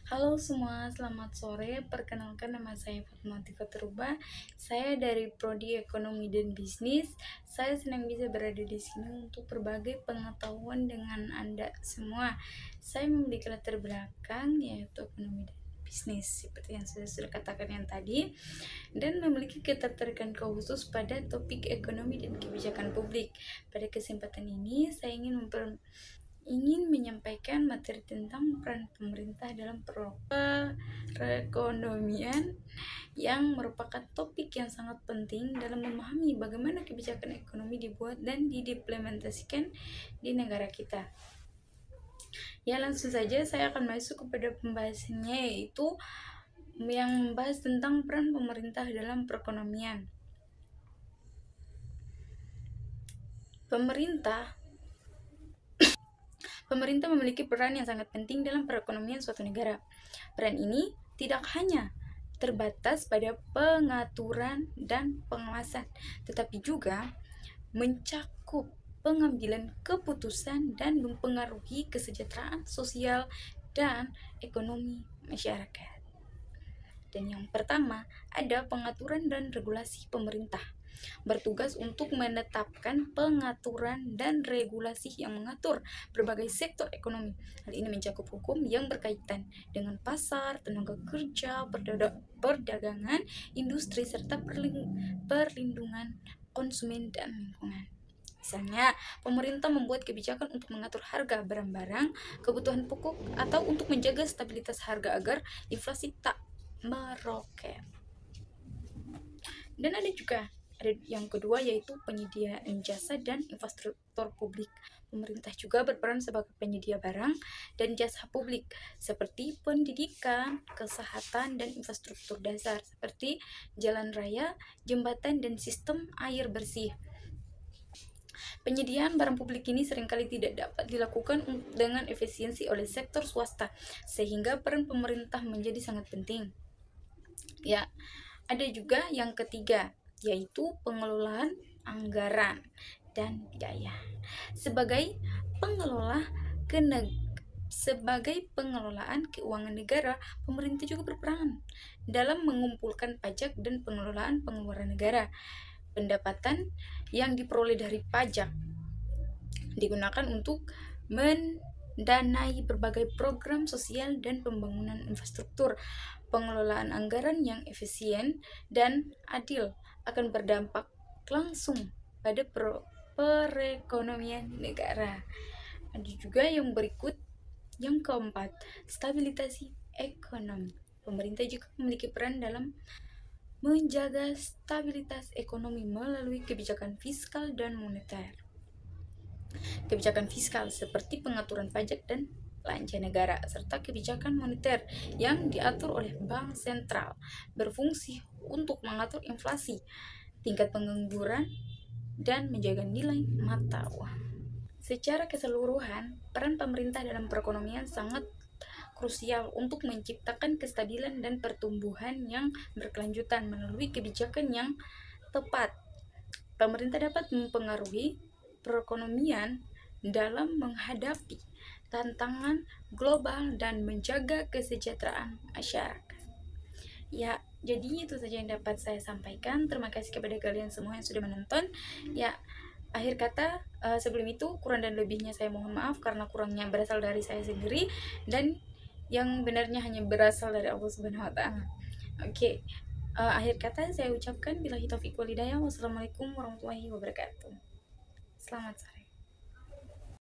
Halo semua, selamat sore. Perkenalkan nama saya Fatmawati Faturubah. Saya dari Prodi Ekonomi dan Bisnis. Saya senang bisa berada di sini untuk berbagi pengetahuan dengan Anda semua. Saya memiliki latar belakang yaitu ekonomi dan bisnis seperti yang saya sudah katakan yang tadi, dan memiliki ketertarikan khusus pada topik ekonomi dan kebijakan publik. Pada kesempatan ini saya ingin menyampaikan materi tentang peran pemerintah dalam perekonomian yang merupakan topik yang sangat penting dalam memahami bagaimana kebijakan ekonomi dibuat dan diimplementasikan di negara kita. Ya, langsung saja saya akan masuk kepada pembahasannya, yaitu yang membahas tentang peran pemerintah dalam perekonomian. Pemerintah memiliki peran yang sangat penting dalam perekonomian suatu negara. Peran ini tidak hanya terbatas pada pengaturan dan pengawasan, tetapi juga mencakup pengambilan keputusan dan mempengaruhi kesejahteraan sosial dan ekonomi masyarakat. Dan yang pertama, ada pengaturan dan regulasi pemerintah. Bertugas untuk menetapkan pengaturan dan regulasi yang mengatur berbagai sektor ekonomi. Hal ini mencakup hukum yang berkaitan dengan pasar, tenaga kerja, perdagangan, industri, serta perlindungan konsumen dan lingkungan. Misalnya, pemerintah membuat kebijakan untuk mengatur harga barang-barang, kebutuhan pokok, atau untuk menjaga stabilitas harga agar inflasi tak meroket. Dan ada yang kedua, yaitu penyediaan jasa dan infrastruktur publik. Pemerintah juga berperan sebagai penyedia barang dan jasa publik seperti pendidikan, kesehatan, dan infrastruktur dasar seperti jalan raya, jembatan, dan sistem air bersih. Penyediaan barang publik ini seringkali tidak dapat dilakukan dengan efisiensi oleh sektor swasta, sehingga peran pemerintah menjadi sangat penting. Ya, ada juga yang ketiga, yaitu pengelolaan anggaran dan biaya. Sebagai pengelolaan keuangan negara, pemerintah juga berperan dalam mengumpulkan pajak dan pengelolaan pengeluaran negara. Pendapatan yang diperoleh dari pajak digunakan untuk mendanai berbagai program sosial dan pembangunan infrastruktur. Pengelolaan anggaran yang efisien dan adil akan berdampak langsung pada perekonomian negara. Ada juga yang berikut, yang keempat, stabilitas ekonomi. Pemerintah juga memiliki peran dalam menjaga stabilitas ekonomi melalui kebijakan fiskal dan moneter. Kebijakan fiskal seperti pengaturan pajak dan belanja negara, serta kebijakan moneter yang diatur oleh bank sentral berfungsi untuk mengatur inflasi, tingkat pengangguran, dan menjaga nilai mata uang. Secara keseluruhan, peran pemerintah dalam perekonomian sangat krusial untuk menciptakan kestabilan dan pertumbuhan yang berkelanjutan melalui kebijakan yang tepat. Pemerintah dapat mempengaruhi perekonomian dalam menghadapi tantangan global dan menjaga kesejahteraan masyarakat. Ya, jadi itu saja yang dapat saya sampaikan. Terima kasih kepada kalian semua yang sudah menonton. Ya, akhir kata, sebelum itu kurang dan lebihnya saya mohon maaf karena kurangnya berasal dari saya sendiri dan yang benarnya hanya berasal dari Allah Subhanahu wa taala. Oke. Akhir kata saya ucapkan billahi taufiq wal hidayah. Wassalamualaikum warahmatullahi wabarakatuh. Selamat sore.